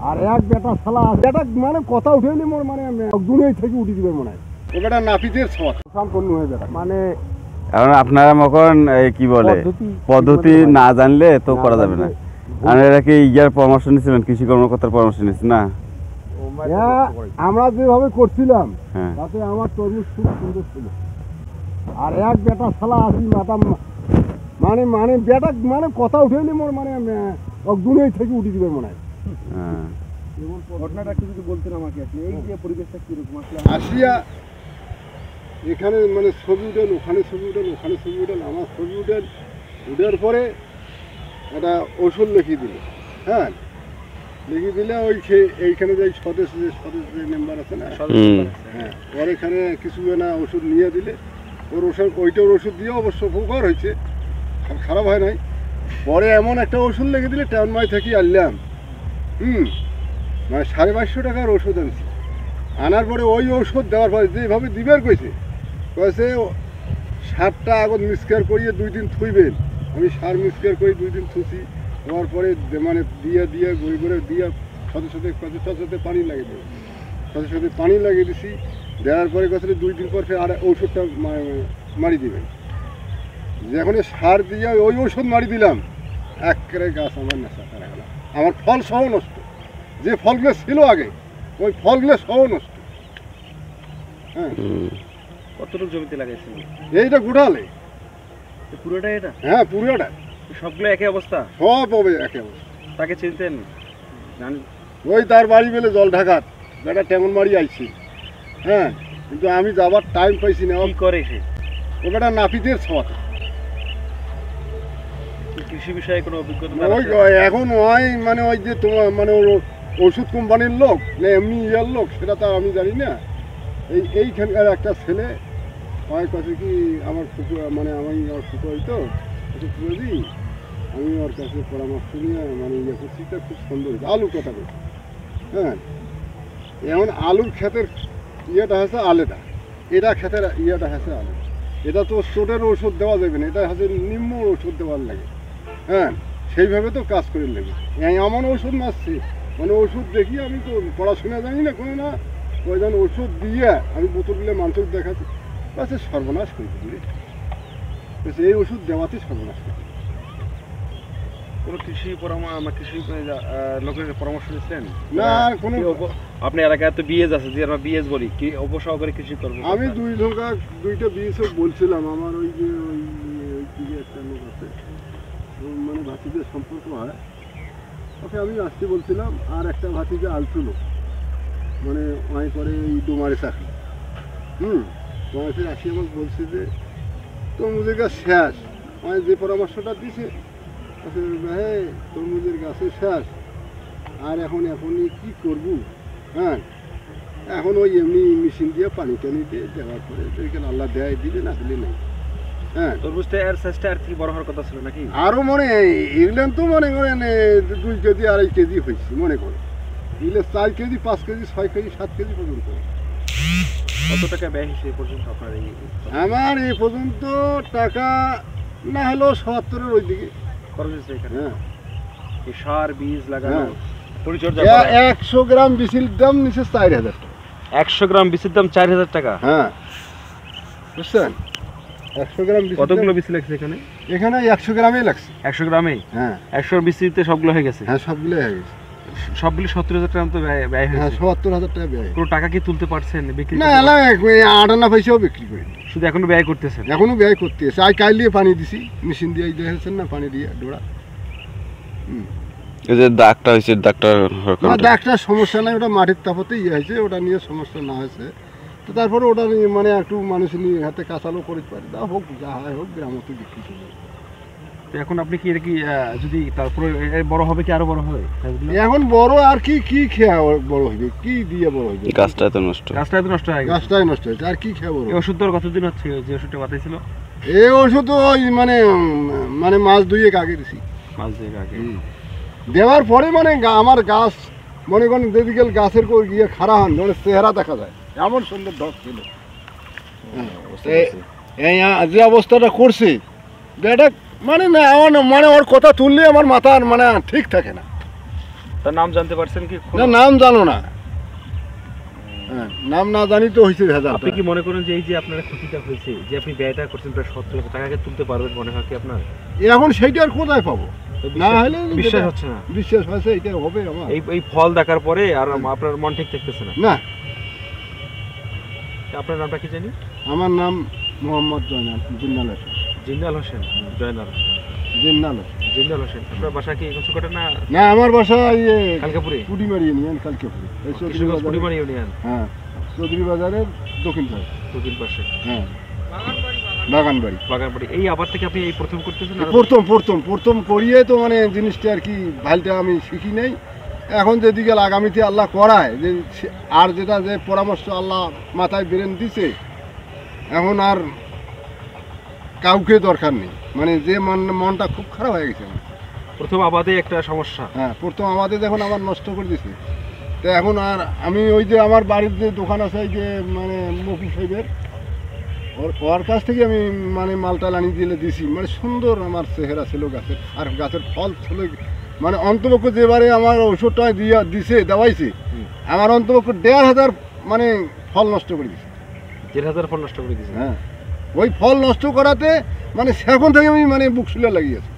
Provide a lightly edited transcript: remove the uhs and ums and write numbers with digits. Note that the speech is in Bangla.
আর এক বেটা শালা বেটা মানে কথা উঠেনি মোর মানে দুনিয়া থেকে উঠে দিবে মনে হয় ও বেটা নাপিতের ছট সম্পূর্ণ হয়ে বেটা মানে এখন আপনারা মকন কি বলে পদ্ধতি না জানলে তো করা যাবে না। আর এরা কি ইয়ার পরামর্শ নিয়েছিলেন, কৃষি কর্মকর্তার পরামর্শ নিয়েছেন না? আমরা যেভাবে করছিলাম তাতে আমার তরমুজ খুব সুন্দর ছিল। আর এক বেটা শালা আসি মাথা মানে মানে বেটা মানে কথা উঠেনি মোর মানে দুনিয়া থেকে উঠে দিবে মনে হয়। ঘটনাটা একটু যদি বলতেন আমাকে, এই যে পরিবেশটা কিরকম আসলে আসিয়া এখানে মানে ছবি উঠেন, ওখানে ছবি উঠেন, ওখানে ছবি উঠেন, আমার ছবি উঠেন, উঠার পরে একটা ওষুধ লিখিয়ে দিল। হ্যাঁ, লিখিয়ে দিলে ওই এইখানে যে সদস্য যে মেম্বার আছে না, হ্যাঁ, ওর এখানে কিছু না ওষুধ নিয়ে দিলে ওর ওষুধ ওইটার ওষুধ দিয়ে অবশ্য উপকার হয়েছে, খারাপ হয় নাই। পরে এমন একটা ওষুধ লিখে দিলে টাউনমাই থেকে আনলাম, মানে 550 টাকার ওষুধ আনছি। আনার পরে ওই ওষুধ দেওয়ার পরে যেভাবে দিবার কইছে সারটা আগত মিক্সচার করিয়ে 2 দিন থুইবেন। আমি সার মিক্সচার করি 2 দিন থুছি, হওয়ার পরে মানে দিয়ে গড়ি করে দিয়ে সাথে পানি লাগিয়ে দেবো, সাথে পানি লাগিয়ে দিছি। দেওয়ার পরে কথা 2 দিন পর ফের আর ওষুধটা মারি দিবেন। যখন সার দিয়ে ওই ওষুধ মারি দিলাম, একেবারে গাছ আমার নেশা করা গেল। আমার ফল সহ নষ্ট, যে ফলগুলো ছিল আগে ওই ফলগুলো সহ নষ্ট। হ্যাঁ, কতটুকু জমিতে লাগাইছেন? এইটা গোটালে পুরোটা? এটা হ্যাঁ পুরোটা। সবগুলো একই অবস্থা? সব হবে একই অবস্থা। তাকে চিনতেন? ওই তার বাড়ি বেলে জল ঢাকার বেটা টেমন মারি আইছি। হ্যাঁ, কিন্তু আমি যাবার টাইম পাইছি না। কি করে সে? ও বেটা নাপিতের ছট। কৃষি বিষয়ে কোনো অভিজ্ঞতা? ওই এখন ওই মানে ওই যে তোমার মানে ওষুধ কোম্পানির লোক না এমনি ইয়ার লোক সেটা তো আমি জানি না। এইখানকার একটা ছেলে হয় কাছে কি আমার মানে আমি ওর ফুটো হইতো ফুটোদি, আমি ওর কাছে পরামর্শ নিয়ে মানে ইয়ে করছি, খুব সুন্দর হয়েছে। আলুর কথা বলছি। হ্যাঁ, এমন আলুর ক্ষেতের ইয়েটা হচ্ছে আলাদা, এটা ক্ষেতের ইয়েটা হচ্ছে আলাদা। এটা তো চোটের ওষুধ দেওয়া যাবে না, এটা হচ্ছে নিম্ন ওষুধ দেওয়ার লাগে। হ্যাঁ, সেইভাবে তো কাজ করে নেবে। এমন ওষুধ মারছে মানে ওষুধ দেখি আমি তো পড়াশোনা জানি না কোনো না, ওই জন্য ওষুধ দিয়ে আমি বোতল দিলে মানুষ দেখাচ্ছি, আচ্ছা সর্বনাশ করে দিলে এই ওষুধ দেওয়াতে সর্বনাশ করে। কোনো কৃষি লোকের পরামর্শ নিচ্ছেন না? কোনো আপনি এলাকায় তো বিএস আছে, যে আমরা বিএস বলি, কি অবসহকারী কৃষি করবো। আমি দুইটা বিএস বলছিলাম। আমার ওই যে ওই একটা লোক আছে মানে ভাতিদের সম্পর্ক হয়, ওকে আমি আসতে বলছিলাম। আর একটা ভাতিজা আলটু লোক মানে অনেক করে এই ডোমারে চাকরি। তোমাকে আসি আমাকে বলছে যে তরমুজের গাছ শেষ। মানে যে পরামর্শটা দিছে হ্যাঁ তরমুজের গাছে শেষ, আর এখনই কি করবো। হ্যাঁ, এখন ওই এমনি মেশিন দিয়ে পানি টানি দিয়ে দেওয়ার পরে আল্লাহ দেয় দিলে না দিলে নেই। হ্যাঁ, তরমুজটা এর সাইজটা আর কি বড় হওয়ার কথা ছিল নাকি? আরও মনে এগুলেন তো মনে করেন 2 কেজি 2.5 কেজি হয়েছে মনে করে। এগুলো 4 কেজি 5 কেজি 6 কেজি 7 কেজি পর্যন্ত। কত টাকা ব্যয় হয়েছে পর্যন্ত আপনার? আমার এই পর্যন্ত টাকা না হলেও 70-এর ওই দিকে খরচ হয়েছে এখানে। হ্যাঁ, এই সার বীজ লাগানো পরিচর্যা 100 গ্রাম বীজের দাম নিচে 4000 টাকা। 100 গ্রাম বীজের দাম 4000 টাকা? হ্যাঁ, বুঝছেন? 100 গ্রাম বীজ। কতগুলো বীজ লাগছে এখানে? এখানে 100 গ্রামই লাগছে। 100 গ্রামেই? হ্যাঁ, 100 বীজতে সবগুলো হয়ে গেছে? হ্যাঁ, সবগুলো হয়ে গেছে। সবগুলো 70,000 টাকা তো ব্যয় হয়েছে? হ্যাঁ, 70,000 টাকা ব্যয়। কোনো টাকা কি তুলতে পারছেন বিক্রি? না, 8 আনা পয়সাও বিক্রি করি। শুধু এখনো ব্যয় করতেছেন? এখনো ব্যয় করতেছে। আজ কাল দিয়ে পানি দিছি, মেশিন দিয়ে দেখেছেন না, পানি দিয়ে ডোড়া। এই যে দাগটা হয়েছে, দাগটা সমস্যা নাই, ওটা মাটির তাপতে ইয়ে হয়েছে, ওটা নিয়ে সমস্যা না হয়েছে। তো তারপরে ওটা মানে একটু মানুষ নিয়ে হাতে কাঁচালো করে পারে, যা হোক যা হয় হোক গ্রামতে বিক্রি করবে। তো এখন আপনি কি এটা কি যদি তারপরে বড় হবে কি আরো বড় হবে? এখন বড় আর কি খেয়া বড় হইবে, কি দিয়ে বড় হইবে? গাছটাই তো নষ্ট হয়ে গেছে। গাছটাই নষ্ট হয়েছে, আর কি খেয়া বড়? এই ওষুধ দেওয়ার কতদিন হচ্ছে যে ওষুধটা বাতাইছিল? এই ওষুধ ওই মানে মাস 2 আগে দিছি। মাস 2 আগে দেওয়ার পরে মানে আমার গাছ মনে করেন যেদিকে গাছের গিয়ে খাড়া হন মানে চেহারা দেখা যায়, এমন সুন্দর ঢক ছিল। যে অবস্থাটা করছে এটা মানে না মানে ওর কথা তুললে আমার মাথার মানে ঠিক থাকে না। তার নাম জানতে পারছেন কি? না, নাম জানো না। হ্যাঁ, নাম না জানি তো হয়েছে ভেজাল। আপনি কি মনে করেন যে এই যে আপনার ক্ষতিটা হয়েছে, যে আপনি ব্যয়টা করছেন প্রায় 70 লাখ টাকাকে তুলতে পারবেন মনে হয় কি আপনার? এখন সেইটা আর কোথায় পাবো? তো না হলে বিশ্বাস হচ্ছে না। বিশ্বাস হয়েছে এটা হবে আমার এই ফল দেখার পরে আর আপনার মন ঠিক থাকতেছে না। না। আপনার নামটা কি জানি? আমার নাম মোহাম্মদ জয়নাল জিন্নাল হোসেন। জিন্নাল হোসেন, জয়নাল জিন্নাল হোসেন। জিন্নাল হোসেন। আপনার বাসা কি কচুকাটা না না, আমার বাসা ইয়ে কালকাপুরে? পুডিমারি ইউনিয়ন, কালকেপুরে। এই চৌধুরী কিশোরগঞ্জ বাজারে। পুডিমারি ইউনিয়ন। হ্যাঁ, চৌধুরী বাজারের দক্ষিণ পাশে। দক্ষিণ পাশে। হ্যাঁ, বাগানবাড়ি। বাগানবাড়ি। এই আবার থেকে আপনি এই প্রথম করতেছেন? আর প্রথম করিয়ে তো মানে জিনিসটা আর কি ভালটা আমি শিখি নাই। এখন যেদিকে আগামীতে আল্লাহ করায় যে আর যেটা যে পরামর্শ আল্লাহ মাথায় বেরেন দিছে, এখন আর কাউকে দরকার নেই। মানে যে মনটা খুব খারাপ হয়ে গেছে আমার। প্রথম আবাদে একটা সমস্যা। হ্যাঁ, প্রথম আমাদের যখন আমার নষ্ট করে দিছে, তো এখন আর আমি ওই যে আমার বাড়ির যে দোকান আছে এই যে মানে মফি সাহেবের, ওর কাছ থেকে আমি মানে মালটাল আনি দিছি। মানে সুন্দর আমার চেহারা ছিল গাছের, আর গাছের ফল ছিল। মানে অন্তপক্ষ যেবারে আমার ওষুধটা দেওয়াইছে, আমার অন্তপক্ষ ১,৫০০ মানে ফল নষ্ট করে দিছে। ১,৫০০ ফল নষ্ট করে দিয়েছে। হ্যাঁ, ওই ফল নষ্ট করাতে মানে সেখন থেকে আমি মানে বুক শুলে লাগিয়েছি।